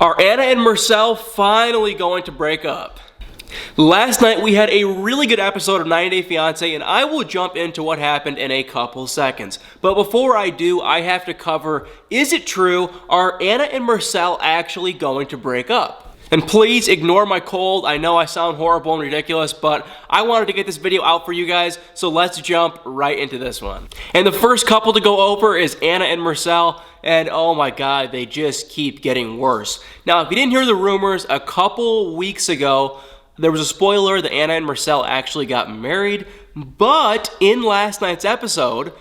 Are Anna and Marcel finally going to break up? Last night we had a really good episode of 90 Day Fiance, and I will jump into what happened in a couple seconds. But before I do, I have to cover, is it true? Are Anna and Marcel actually going to break up? And please ignore my cold. I know I sound horrible and ridiculous, but I wanted to get this video out for you guys, so let's jump right into this one. And the first couple to go over is Anna and Marcel, and oh my god, they just keep getting worse. Now, if you didn't hear the rumors, a couple weeks ago, there was a spoiler that Anna and Marcel actually got married, but in last night's episode,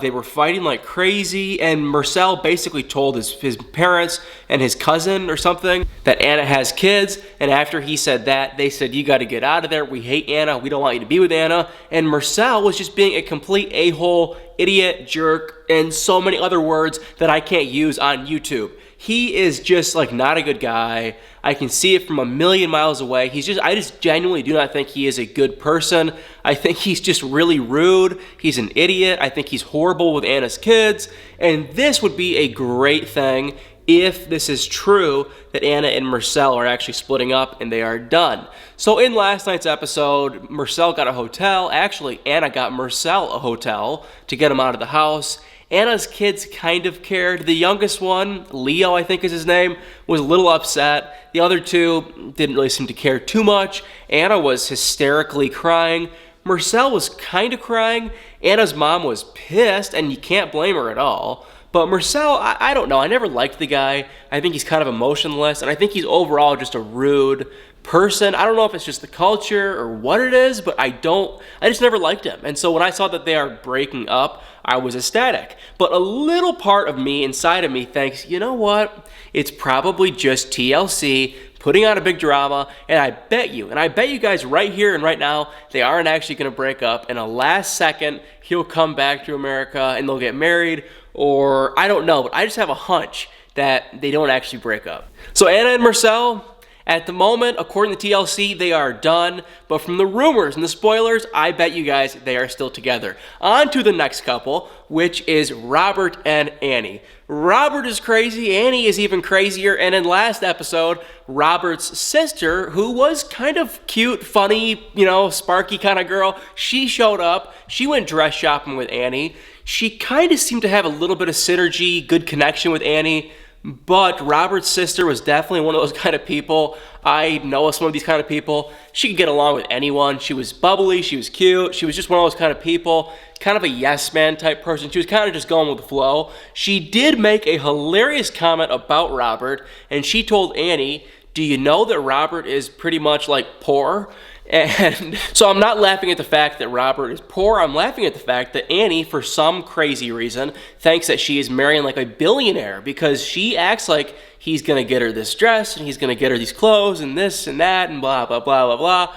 they were fighting like crazy, and Marcel basically told his parents and his cousin or something that Anna has kids, and after he said that, they said, you gotta get out of there, we hate Anna, we don't want you to be with Anna, and Marcel was just being a complete a-hole, idiot, jerk, and so many other words that I can't use on YouTube. He is just like not a good guy. I can see it from a million miles away. I just genuinely do not think he is a good person. I think he's just really rude. He's an idiot. I think he's horrible with Anna's kids. And this would be a great thing if this is true that Anna and Marcel are actually splitting up and they are done. So in last night's episode, Marcel got a hotel. Actually, Anna got Marcel a hotel to get him out of the house. Anna's kids kind of cared. The youngest one, Leo I think is his name, was a little upset. The other two didn't really seem to care too much. Anna was hysterically crying. Marcel was kind of crying. Anna's mom was pissed, and you can't blame her at all. But Marcel, I don't know. I never liked the guy. I think he's kind of emotionless, and I think he's overall just a rude person. I don't know if it's just the culture or what it is, but I just never liked him. And so when I saw that they are breaking up, I was ecstatic. But a little part of me, inside of me, thinks, you know what? It's probably just TLC putting on a big drama, and I bet you guys right here and right now, they aren't actually gonna break up. In a last second, he'll come back to America and they'll get married, or I don't know, but I just have a hunch that they don't actually break up. So Anna and Marcel, at the moment, according to TLC, they are done, but from the rumors and the spoilers, I bet you guys they are still together. On to the next couple, which is Robert and Annie. Robert is crazy, Annie is even crazier, and in last episode, Robert's sister, who was kind of cute, funny, sparky kind of girl, she showed up, she went dress shopping with Annie. She kind of seemed to have a little bit of synergy, good connection with Annie. But Robert's sister was definitely one of those kind of people. I know some of these kind of people. She could get along with anyone. She was bubbly, she was cute, she was just one of those kind of people, kind of a yes man type person. She was kind of just going with the flow. She did make a hilarious comment about Robert, and she told Annie, do you know that Robert is pretty much like poor? And so I'm not laughing at the fact that Robert is poor, I'm laughing at the fact that Annie, for some crazy reason, thinks that she is marrying like a billionaire because she acts like he's gonna get her this dress and he's gonna get her these clothes and this and that and blah, blah, blah, blah, blah.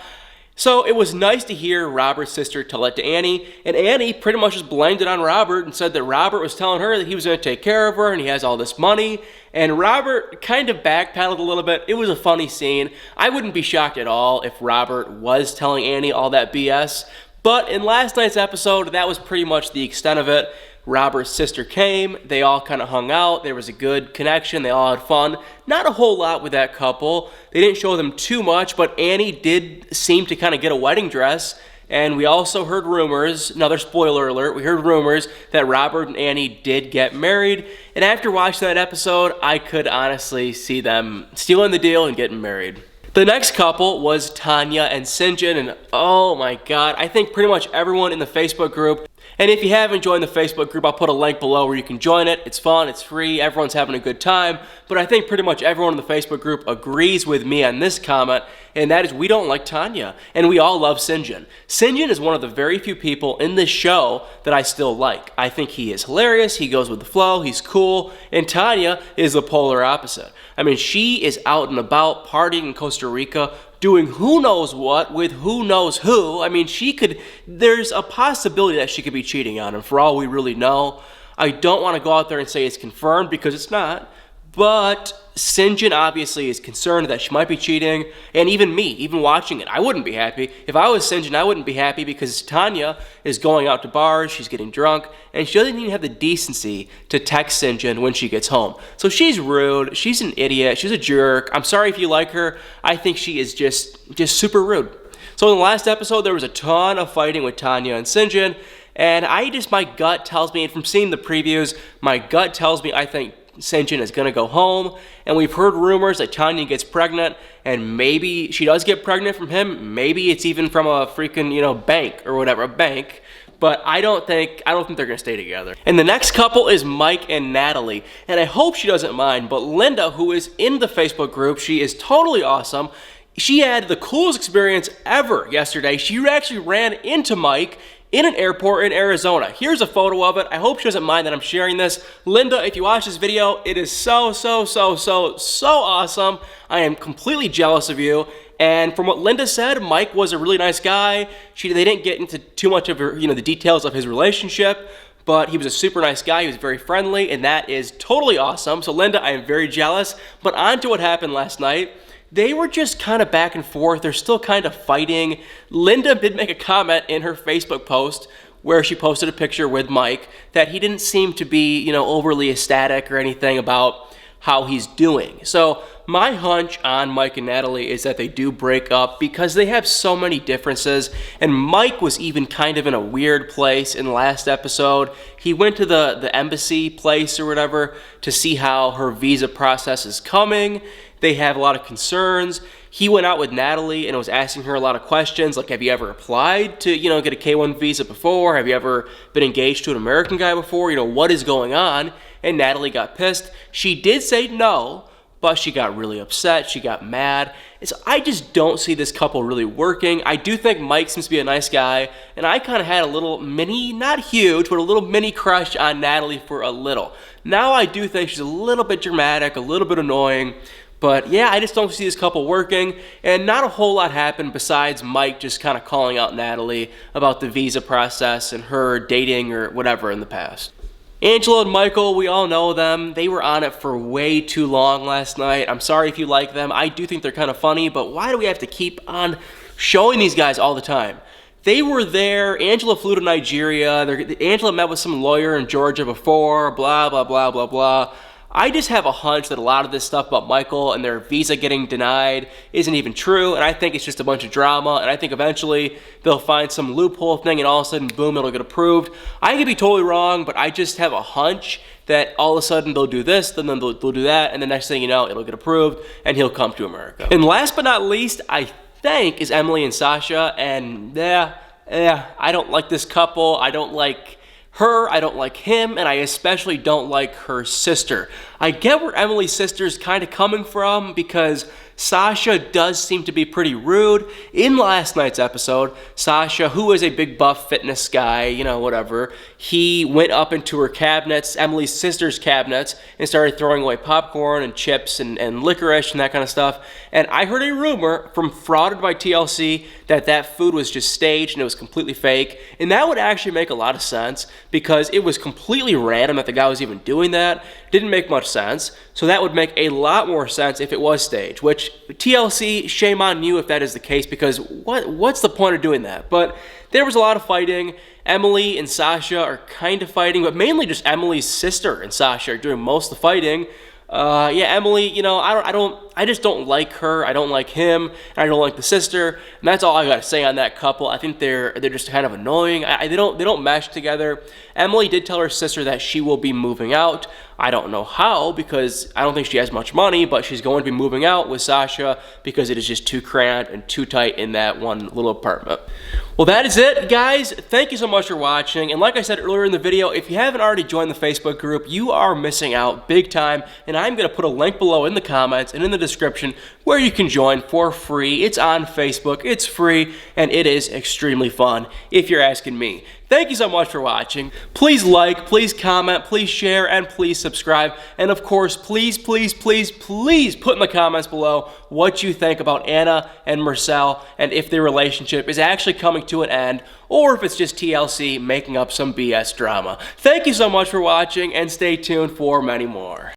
So it was nice to hear Robert's sister tell it to Annie, and Annie pretty much just blamed it on Robert and said that Robert was telling her that he was going to take care of her and he has all this money, and Robert kind of backpedaled a little bit. It was a funny scene. I wouldn't be shocked at all if Robert was telling Annie all that BS, but in last night's episode, that was pretty much the extent of it. Robert's sister came, they all kind of hung out, there was a good connection, they all had fun. Not a whole lot with that couple. They didn't show them too much, but Annie did seem to kind of get a wedding dress, and we also heard rumors, another spoiler alert, we heard rumors that Robert and Annie did get married, and after watching that episode, I could honestly see them stealing the deal and getting married. The next couple was Tanya and Sinjin, and oh my god, I think pretty much everyone in the Facebook group, and if you haven't joined the Facebook group, I'll put a link below where you can join it. It's fun, it's free, everyone's having a good time, but I think pretty much everyone in the Facebook group agrees with me on this comment, and that is we don't like Tanya, and we all love Sinjin. Sinjin is one of the very few people in this show that I still like. I think he is hilarious, he goes with the flow, he's cool, and Tanya is the polar opposite. I mean, she is out and about partying in Costa Rica, doing who knows what with who knows who. I mean, there's a possibility that she could be cheating on him for all we really know. I don't want to go out there and say it's confirmed because it's not, But Sinjin obviously is concerned that she might be cheating, and even me, even watching it, I wouldn't be happy. If I was Sinjin, I wouldn't be happy because Tanya is going out to bars, she's getting drunk, and she doesn't even have the decency to text Sinjin when she gets home. So she's rude, she's an idiot, she's a jerk. I'm sorry if you like her. I think she is just super rude. So in the last episode, there was a ton of fighting with Tanya and Sinjin, and my gut tells me, and from seeing the previews, my gut tells me I think Sinjin is going to go home, and we've heard rumors that Tanya gets pregnant, and maybe she does get pregnant from him. Maybe it's even from a freaking, bank or whatever, a bank. But I don't think they're going to stay together. And the next couple is Mike and Natalie, and I hope she doesn't mind, but Linda, who is in the Facebook group, she is totally awesome. She had the coolest experience ever yesterday. She actually ran into Mike in an airport in Arizona. Here's a photo of it. I hope she doesn't mind that I'm sharing this. Linda, if you watch this video, it is so awesome. I am completely jealous of you. And from what Linda said, Mike was a really nice guy. They didn't get into too much of the details of his relationship, but he was a super nice guy. He was very friendly, and that is totally awesome. So Linda, I am very jealous. But on to what happened last night. They were just kind of back and forth. They're still kind of fighting. Linda did make a comment in her Facebook post where she posted a picture with Mike that he didn't seem to be, overly ecstatic or anything about how he's doing. So my hunch on Mike and Natalie is that they do break up because they have so many differences, and Mike was even kind of in a weird place in the last episode. He went to the embassy place or whatever to see how her visa process is coming. They have a lot of concerns. He went out with Natalie and was asking her a lot of questions, like, have you ever applied to, get a K-1 visa before? Have you ever been engaged to an American guy before? What is going on? And Natalie got pissed. She did say no, but she got really upset. She got mad. And so I just don't see this couple really working. I do think Mike seems to be a nice guy, and I kind of had a little mini, not huge, but a little mini crush on Natalie for a little. Now I do think she's a little bit dramatic, a little bit annoying. But yeah, I just don't see this couple working, and not a whole lot happened besides Mike just kind of calling out Natalie about the visa process and her dating or whatever in the past. Angela and Michael, we all know them. They were on it for way too long last night. I'm sorry if you like them. I do think they're kind of funny, but why do we have to keep on showing these guys all the time? They were there. Angela flew to Nigeria. Angela met with some lawyer in Georgia before, blah, blah, blah, blah, blah. I just have a hunch that a lot of this stuff about Michael and their visa getting denied isn't even true, and I think it's just a bunch of drama, and I think eventually they'll find some loophole thing, and all of a sudden, boom, it'll get approved. I could be totally wrong, but I just have a hunch that all of a sudden they'll do this, then they'll do that, and the next thing you know, it'll get approved, and he'll come to America. And last but not least, I think, is Emily and Sascha, and I don't like this couple. I don't like her, I don't like him, and I especially don't like her sister. I get where Emily's sister's kind of coming from because Sascha does seem to be pretty rude. In last night's episode, Sascha, who is a big buff fitness guy, whatever, he went up into her cabinets, Emily's sister's cabinets, and started throwing away popcorn and chips and licorice and that kind of stuff. And I heard a rumor from Frauded by TLC that food was just staged and it was completely fake. And that would actually make a lot of sense because it was completely random that the guy was even doing that. Didn't make much sense. So that would make a lot more sense if it was staged, which TLC, shame on you if that is the case, because what's the point of doing that? But there was a lot of fighting. Emily and Sascha are kind of fighting, but mainly just Emily's sister and Sascha are doing most of the fighting. Emily, I just don't like her. I don't like him, and I don't like the sister. And that's all I gotta say on that couple. I think they're just kind of annoying. They don't mesh together. Emily did tell her sister that she will be moving out. I don't know how, because I don't think she has much money, but she's going to be moving out with Sascha because it is just too cramped and too tight in that one little apartment. Well, that is it, guys. Thank you so much for watching. And like I said earlier in the video, if you haven't already joined the Facebook group, you are missing out big time. And I'm going to put a link below in the comments and in the description where you can join for free. It's on Facebook, it's free, and it is extremely fun, if you're asking me. Thank you so much for watching. Please like, please comment, please share, and please subscribe. And of course, please put in the comments below what you think about Anna and Marcel, and if their relationship is actually coming to an end, or if it's just TLC making up some BS drama. Thank you so much for watching, and stay tuned for many more.